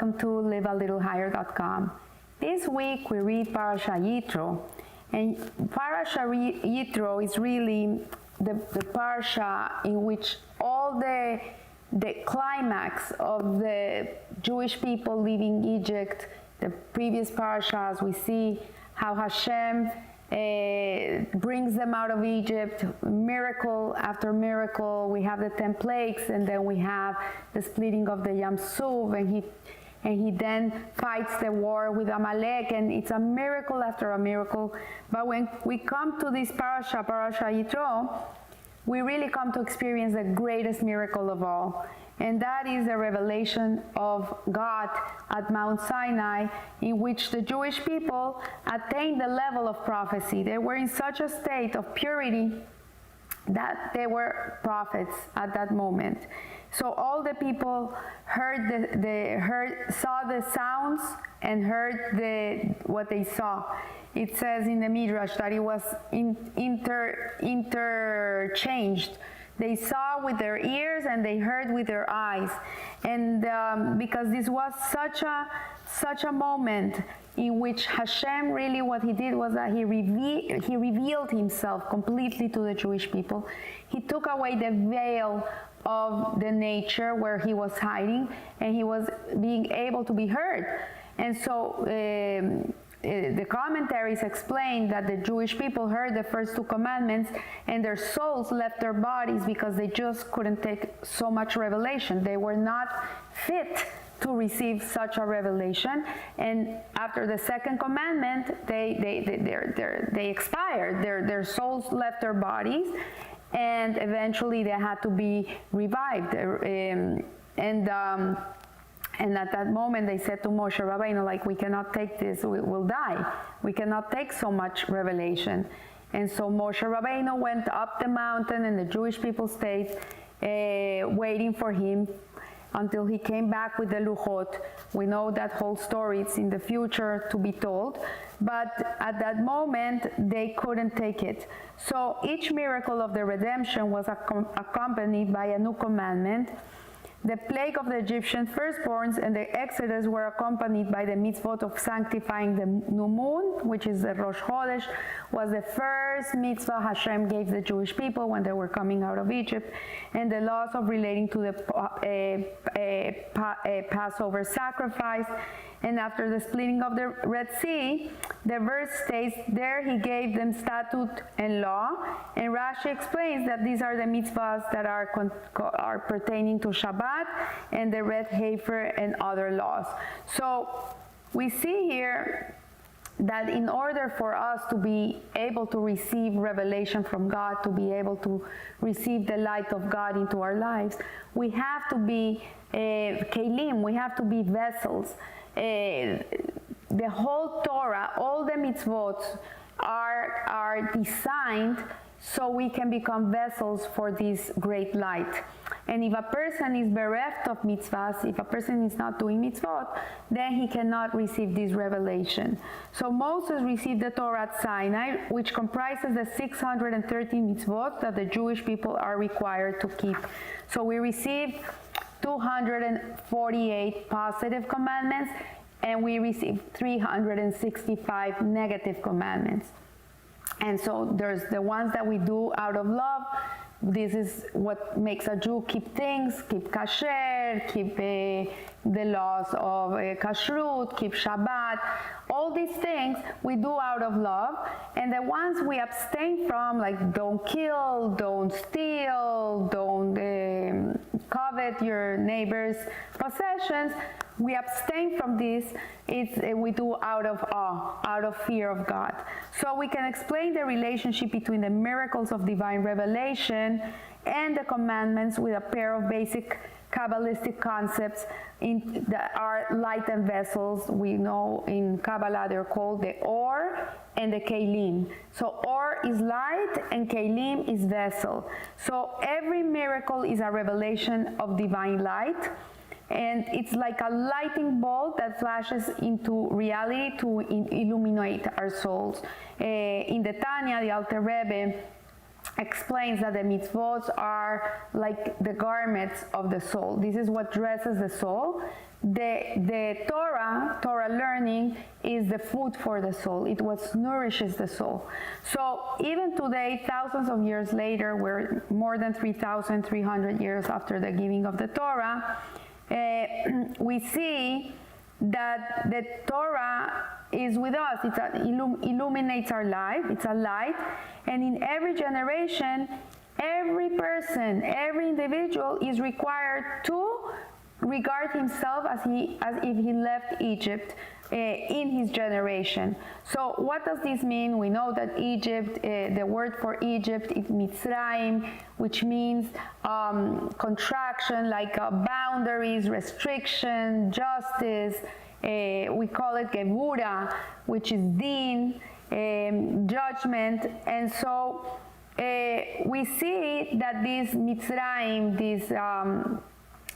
welcome to livealittlehigher.com. This week we read Parasha Yitro, and Parasha Yitro is really the parasha in which all the climax of the Jewish people leaving Egypt. The previous parashas we see how Hashem brings them out of Egypt, miracle after miracle. We have the 10 plagues, and then we have the splitting of the Yam Suf, and he then fights the war with Amalek, and it's a miracle after a miracle. But when we come to this parasha Yitro, we really come to experience the greatest miracle of all. And that is the revelation of God at Mount Sinai, in which the Jewish people attained the level of prophecy. They were in such a state of purity that they were prophets at that moment. So all the people saw the sounds and heard what they saw. It says in the Midrash that it was interchanged. They saw with their ears and they heard with their eyes. And because this was such a moment in which Hashem really, what he did was that he revealed himself completely to the Jewish people. He took away the veil of the nature where he was hiding, and he was being able to be heard. And so the commentaries explain that the Jewish people heard the first two commandments and their souls left their bodies because they just couldn't take so much revelation. They were not fit to receive such a revelation. And after the second commandment, they expired. Their souls left their bodies, and eventually they had to be revived. And at that moment, they said to Moshe Rabbeinu, like, we cannot take this, we'll die. We cannot take so much revelation. And so Moshe Rabbeinu went up the mountain, and the Jewish people stayed waiting for him until he came back with the Luchot. We know that whole story, it's in the future to be told. But at that moment, they couldn't take it. So each miracle of the redemption was accompanied by a new commandment. The plague of the Egyptian firstborns and the Exodus were accompanied by the mitzvot of sanctifying the new moon, which is the Rosh Chodesh, was the first mitzvah Hashem gave the Jewish people when they were coming out of Egypt, and the laws of relating to the Passover sacrifice. And after the splitting of the Red Sea, the verse states, there he gave them statute and law. And Rashi explains that these are the mitzvahs that are pertaining to Shabbat and the red heifer and other laws. So we see here that in order for us to be able to receive revelation from God, to be able to receive the light of God into our lives, we have to be kelim, we have to be vessels. The whole Torah, all the mitzvot are designed so we can become vessels for this great light. And if a person is bereft of mitzvahs, if a person is not doing mitzvot, then he cannot receive this revelation. So Moses received the Torah at Sinai, which comprises the 613 mitzvot that the Jewish people are required to keep. So we received 248 positive commandments, and we received 365 negative commandments. And so there's the ones that we do out of love. This is what makes a Jew keep things, keep kasher, keep the laws of kashrut, keep Shabbat. All these things we do out of love. And the ones we abstain from, like don't kill, don't steal, don't covet your neighbor's possessions, we abstain from this. We do out of awe, out of fear of God. So we can explain the relationship between the miracles of divine revelation and the commandments with a pair of basic Kabbalistic concepts that are light and vessels. We know in Kabbalah they're called the Or and the Kelim. So Or is light and Kelim is vessel. So every miracle is a revelation of divine light. And it's like a lightning bolt that flashes into reality to illuminate our souls. In the Tanya, the Alter Rebbe explains that the mitzvot are like the garments of the soul. This is what dresses the soul. the Torah learning is the food for the soul. It what nourishes the soul. So even today, thousands of years later, we're more than 3,300 years after the giving of the Torah, we see that the Torah is with us. It illuminates our life. It's a light. And in every generation, every person, every individual is required to regard himself as if he left Egypt in his generation. So what does this mean? We know that Egypt, the word for Egypt is Mitzrayim, which means contraction, like boundaries, restriction, justice. We call it Gevura, which is din, judgment. And so we see that this Mitzrayim,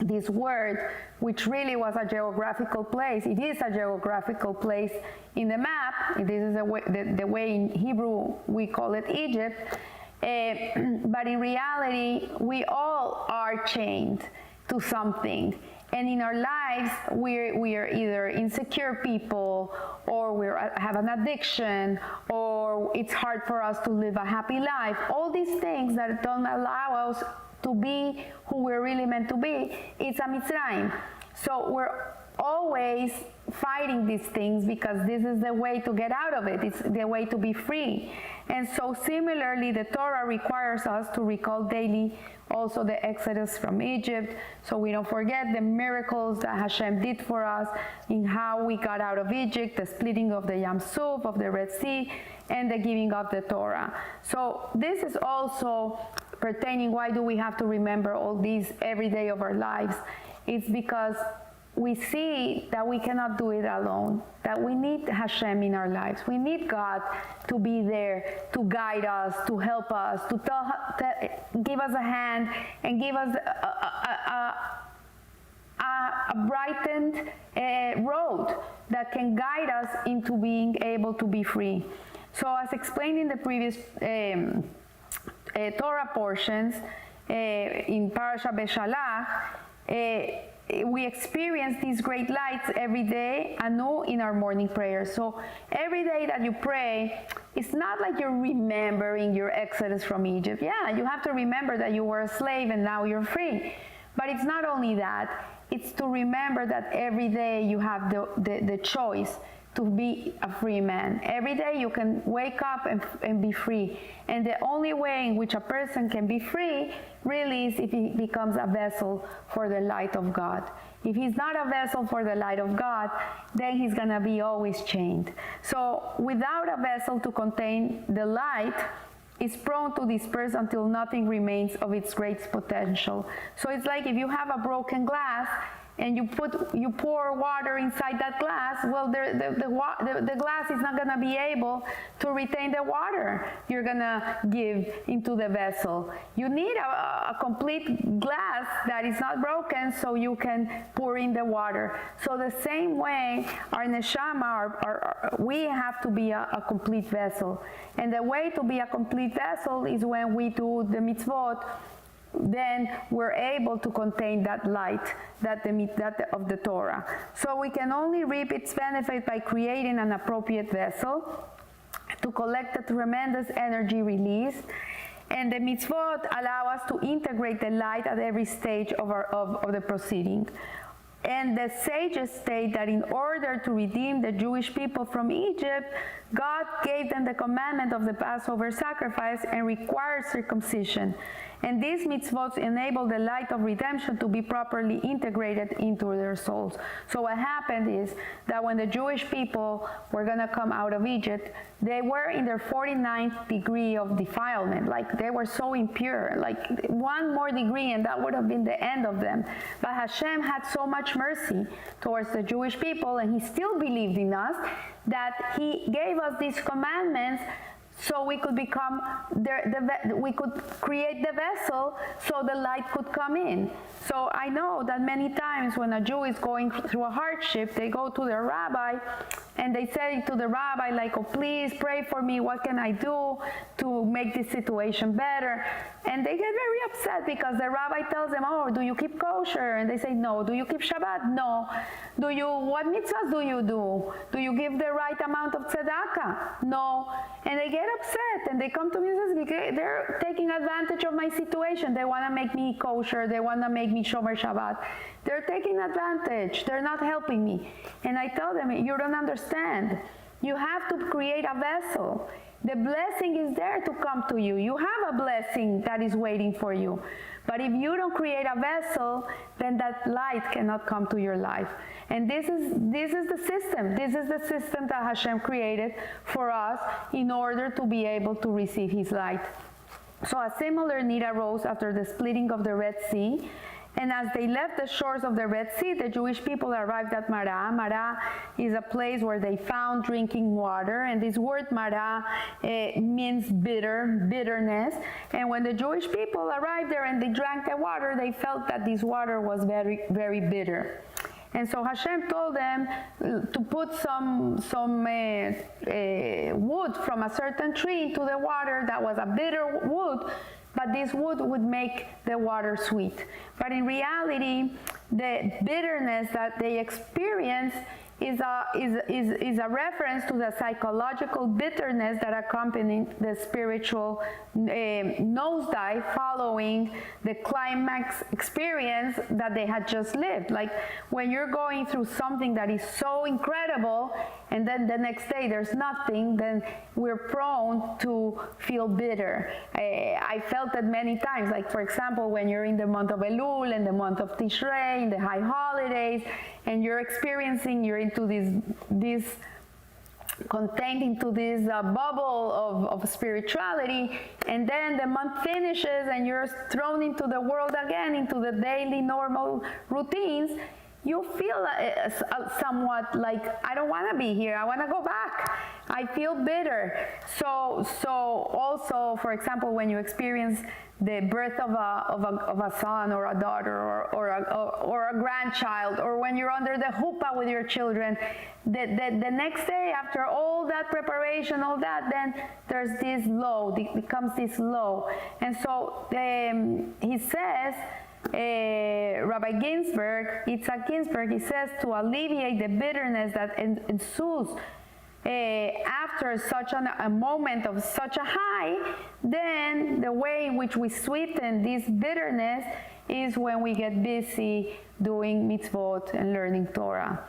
this word, which really was a geographical place, it is a geographical place in the map. This is the way in Hebrew we call it Egypt. But in reality, we all are chained to something. And in our lives, we are either insecure people, or we have an addiction, or it's hard for us to live a happy life. All these things that don't allow us to be who we're really meant to be, it's a Mitzrayim. So we're always fighting these things because this is the way to get out of it. It's the way to be free. And so similarly, the Torah requires us to recall daily also the exodus from Egypt, so we don't forget the miracles that Hashem did for us in how we got out of Egypt, the splitting of the Yam Suf, of the Red Sea, and the giving of the Torah. So this is also pertaining, why do we have to remember all these every day of our lives? It's because we see that we cannot do it alone, that we need Hashem in our lives. We need God to be there, to guide us, to help us, to give us a hand and give us a brightened road that can guide us into being able to be free. So as explained in the previous Torah portions, in Parashat Beshalach, we experience these great lights every day anew in our morning prayers. So every day that you pray, it's not like you're remembering your exodus from Egypt. Yeah, you have to remember that you were a slave and now you're free. But it's not only that, it's to remember that every day you have the choice to be a free man. Every day you can wake up and be free. And the only way in which a person can be free really is if he becomes a vessel for the light of God. If he's not a vessel for the light of God, then he's gonna be always chained. So without a vessel to contain the light, is prone to disperse until nothing remains of its great potential. So it's like if you have a broken glass and you pour water inside that glass, well, the glass is not going to be able to retain the water you're going to give into the vessel. You need a complete glass that is not broken so you can pour in the water. So the same way, our neshama, we have to be a complete vessel. And the way to be a complete vessel is when we do the mitzvot. Then we're able to contain that light, that of the Torah. So we can only reap its benefit by creating an appropriate vessel to collect the tremendous energy released. And the mitzvot allow us to integrate the light at every stage of the proceeding. And the sages state that in order to redeem the Jewish people from Egypt, God gave them the commandment of the Passover sacrifice and required circumcision. And these mitzvot enable the light of redemption to be properly integrated into their souls. So what happened is that when the Jewish people were going to come out of Egypt, they were in their 49th degree of defilement. Like they were so impure, like one more degree and that would have been the end of them. But Hashem had so much mercy towards the Jewish people, and he still believed in us, that he gave us these commandments so we could become, we could create the vessel so the light could come in. So I know that many times when a Jew is going through a hardship, they go to their rabbi and they say to the rabbi, like, oh, please pray for me. What can I do to make this situation better? And they get very upset because the rabbi tells them, oh, do you keep kosher? And they say, no. Do you keep Shabbat? No. What mitzvahs do you do? Do you give the right amount of tzedakah? No. And they get upset and they come to me and say, they're taking advantage of my situation. They want to make me kosher. They want to make me shomer Shabbat. They're taking advantage. They're not helping me. And I tell them, you don't understand. You have to create a vessel. The blessing is there to come to you. You have a blessing that is waiting for you. But if you don't create a vessel, then that light cannot come to your life. And this is the system. This is the system that Hashem created for us in order to be able to receive His light. So a similar need arose after the splitting of the Red Sea. And as they left the shores of the Red Sea, the Jewish people arrived at Marah. Marah is a place where they found drinking water. And this word Marah means bitterness. And when the Jewish people arrived there and they drank the water, they felt that this water was very, very bitter. And so Hashem told them to put some wood from a certain tree into the water that was a bitter wood, but this wood would make the water sweet. But in reality, the bitterness that they experienced is a reference to the psychological bitterness that accompanied the spiritual nosedive following the climax experience that they had just lived. Like when you're going through something that is so incredible and then the next day there's nothing, then we're prone to feel bitter. I felt that many times, like for example, when you're in the month of Elul, in the month of Tishrei, in the high holidays, and you're into this contained into this bubble of spirituality, and then the month finishes and you're thrown into the world again, into the daily normal routines, you feel somewhat like, I don't want to be here, I want to go back. I feel bitter. So also, for example, when you experience the birth of a son or a daughter or a grandchild, or when you're under the huppah with your children, the next day after all that preparation, all that, then there's this low, it becomes this low. And so he says, Rabbi Ginsburg, Yitzhak Ginsburg, he says, to alleviate the bitterness that ensues after such a moment of such a high, then the way in which we sweeten this bitterness is when we get busy doing mitzvot and learning Torah.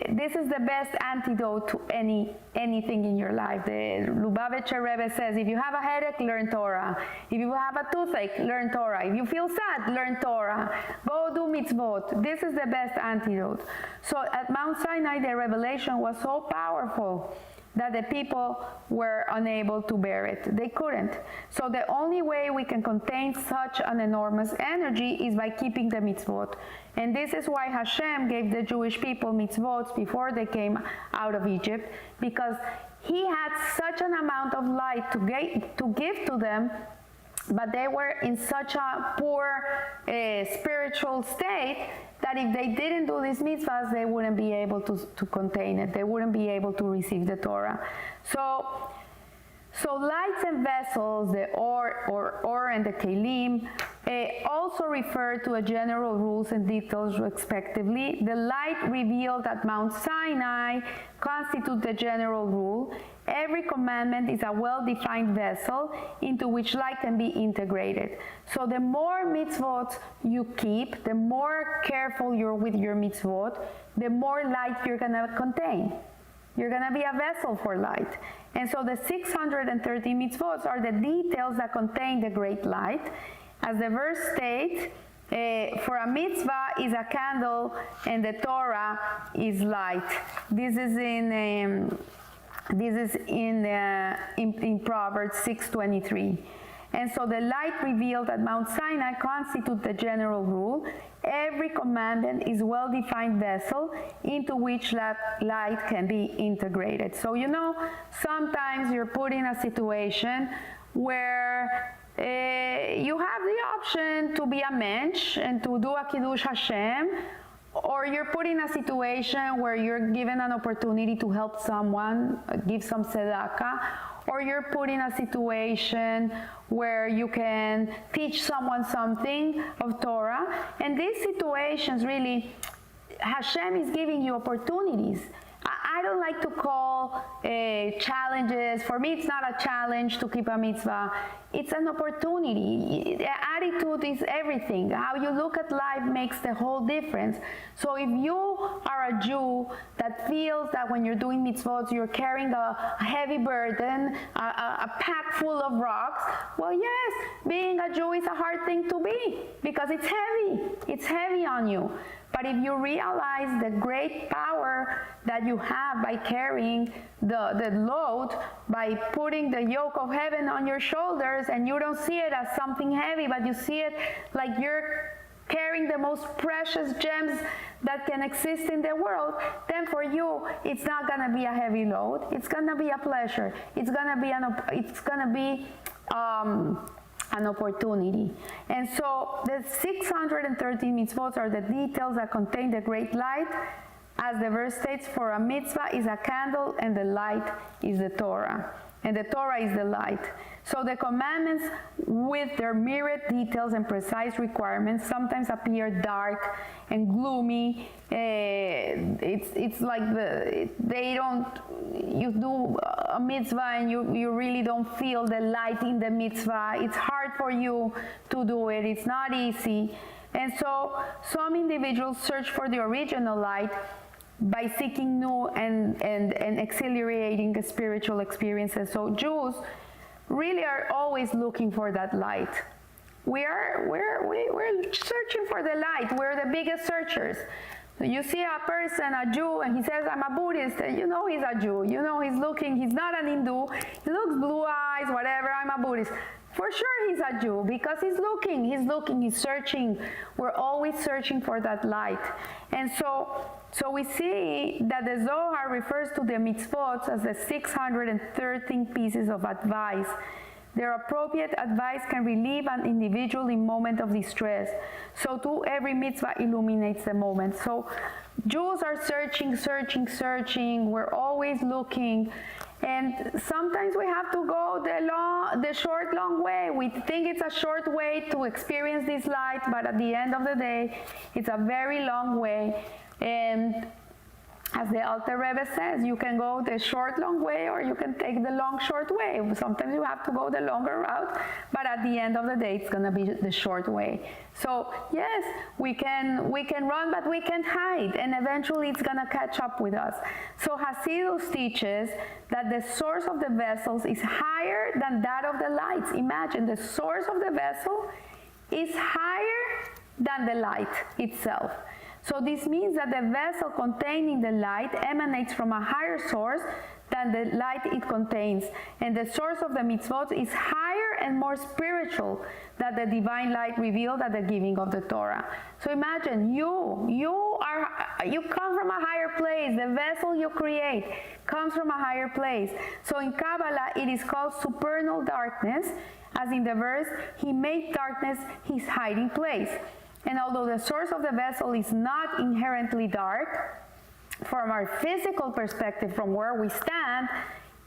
This is the best antidote to anything in your life. The Lubavitcher Rebbe says, if you have a headache, learn Torah. If you have a toothache, learn Torah. If you feel sad, learn Torah. Go do mitzvot. This is the best antidote. So at Mount Sinai, the revelation was so powerful that the people were unable to bear it. They couldn't. So the only way we can contain such an enormous energy is by keeping the mitzvot. And this is why Hashem gave the Jewish people mitzvot before they came out of Egypt, because He had such an amount of light to give to them, but they were in such a poor spiritual state that if they didn't do these mitzvahs, they wouldn't be able to contain it. They wouldn't be able to receive the Torah. So lights and vessels, the or and the kelim, also refer to a general rules and details respectively. The light revealed at Mount Sinai constitute the general rule. Every commandment is a well-defined vessel into which light can be integrated. So the more mitzvot you keep, the more careful you're with your mitzvot, the more light you're going to contain. You're going to be a vessel for light. And so the 630 mitzvot are the details that contain the great light. As the verse states, for a mitzvah is a candle and the Torah is light. This is in Proverbs 6:23. And so the light revealed at Mount Sinai constitutes the general rule. Every commandment is well-defined vessel into which that light can be integrated. So sometimes you're put in a situation where you have the option to be a mensch and to do a Kiddush Hashem, or you're put in a situation where you're given an opportunity to help someone, give some tzedakah, or you're put in a situation where you can teach someone something of Torah. And these situations really, Hashem is giving you opportunities. I don't like to call challenges. For me, it's not a challenge to keep a mitzvah. It's an opportunity. The attitude is everything. How you look at life makes the whole difference. So if you are a Jew that feels that when you're doing mitzvot, you're carrying a heavy burden, a pack full of rocks, well, yes, being a Jew is a hard thing to be because it's heavy. It's heavy on you. But if you realize the great power that you have by carrying the load, by putting the yoke of heaven on your shoulders, and you don't see it as something heavy, but you see it like you're carrying the most precious gems that can exist in the world, then for you, it's not going to be a heavy load. It's going to be a pleasure. It's going to be an opportunity. And so the 613 mitzvot are the details that contain the great light. As the verse states, for a mitzvah is a candle and the light is the Torah. And the Torah is the light. So the commandments, with their myriad details and precise requirements, sometimes appear dark and gloomy. It's like you do a mitzvah and you really don't feel the light in the mitzvah. It's hard for you to do it. It's not easy. And so some individuals search for the original light by seeking new and exhilarating spiritual experiences. So Jews really are always looking for that light. We're searching for the light. We're the biggest searchers. So you see a person, a Jew, and he says, I'm a Buddhist, and you know he's a Jew. You know he's looking, he's not an Hindu. He looks blue eyes, whatever, I'm a Buddhist. For sure he's a Jew because he's looking, he's searching. We're always searching for that light. And so we see that the Zohar refers to the mitzvot as the 613 pieces of advice. Their appropriate advice can relieve an individual in moment of distress. So too, every mitzvah illuminates the moment. So Jews are searching. We're always looking. And sometimes we have to go the short, long way. We think it's a short way to experience this light, but at the end of the day, it's a very long way. And as the Alter Rebbe says, you can go the short, long way, or you can take the long, short way. Sometimes you have to go the longer route, but at the end of the day, it's going to be the short way. So yes, we can run, but we can't hide, and eventually it's going to catch up with us. So Hasidus teaches that the source of the vessels is higher than that of the lights. Imagine, the source of the vessel is higher than the light itself. So this means that the vessel containing the light emanates from a higher source than the light it contains. And the source of the mitzvot is higher and more spiritual than the divine light revealed at the giving of the Torah. So imagine, you come from a higher place. The vessel you create comes from a higher place. So in Kabbalah, it is called supernal darkness, as in the verse, he made darkness his hiding place. And although the source of the vessel is not inherently dark, from our physical perspective, from where we stand,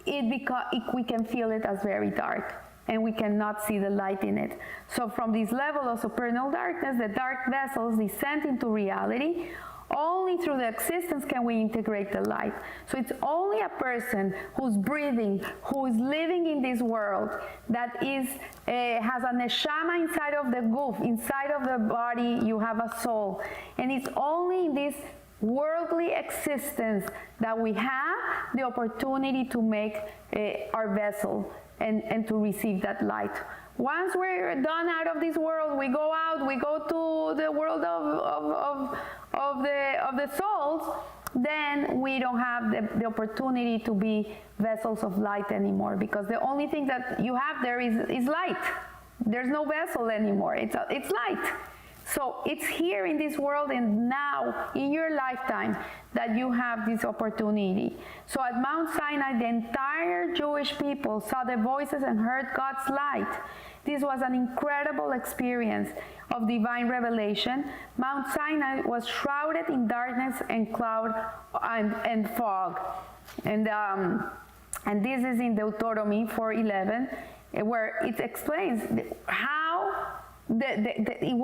we can feel it as very dark, and we cannot see the light in it. So from this level of supernal darkness, the dark vessels descend into reality. Only through the existence can we integrate the light. So it's only a person who's breathing, who is living in this world, that has a neshama inside of the guf, inside of the body you have a soul. And it's only in this worldly existence that we have the opportunity to make our vessel and to receive that light. Once we're done out of this world, we go out, we go to the world of the souls, then we don't have the opportunity to be vessels of light anymore, because the only thing that you have there is light. There's no vessel anymore. It's light. So it's here in this world and now in your lifetime that you have this opportunity. So at Mount Sinai, the entire Jewish people saw the voices and heard God's light. This was an incredible experience of divine revelation. Mount Sinai was shrouded in darkness and cloud and fog. And And this is in Deuteronomy 4:11, where it explains how it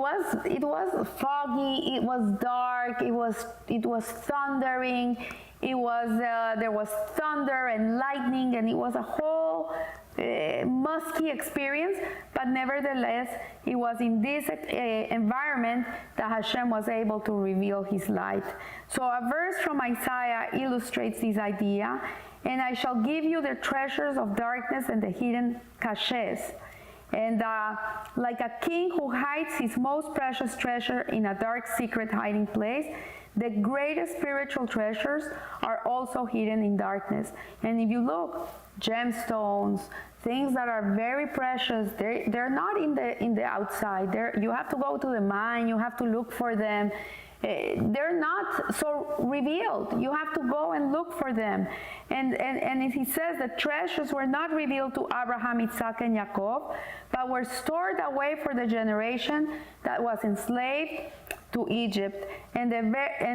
was foggy, it was dark, it was thundering, there was thunder and lightning, and it was a whole musky experience. But nevertheless, it was in this environment that Hashem was able to reveal His light. So a verse from Isaiah illustrates this idea. And I shall give you the treasures of darkness and the hidden caches. And like a king who hides his most precious treasure in a dark secret hiding place, the greatest spiritual treasures are also hidden in darkness. And if you look, gemstones, things that are very precious, they're not in the outside. You have to go to the mine, you have to look for them. They're not so revealed. You have to go and look for them. And he says the treasures were not revealed to Abraham, Isaac, and Jacob, but were stored away for the generation that was enslaved to Egypt. And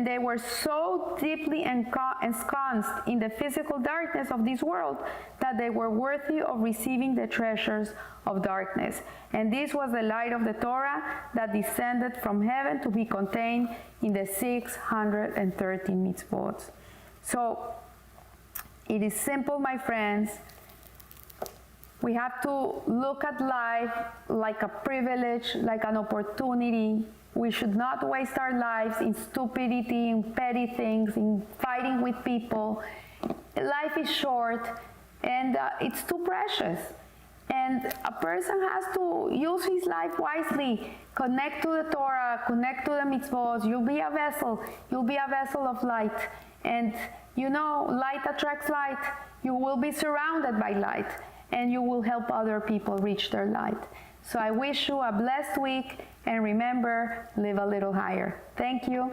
they were so deeply ensconced in the physical darkness of this world that they were worthy of receiving the treasures of darkness. And this was the light of the Torah that descended from heaven to be contained in the 613 mitzvot. So it is simple, my friends. We have to look at life like a privilege, like an opportunity. We should not waste our lives in stupidity, in petty things, in fighting with people. Life is short, and it's too precious. And a person has to use his life wisely, connect to the Torah, connect to the mitzvot. You'll be a vessel of light. And you know, light attracts light. You will be surrounded by light, and you will help other people reach their light. So I wish you a blessed week, and remember, live a little higher. Thank you.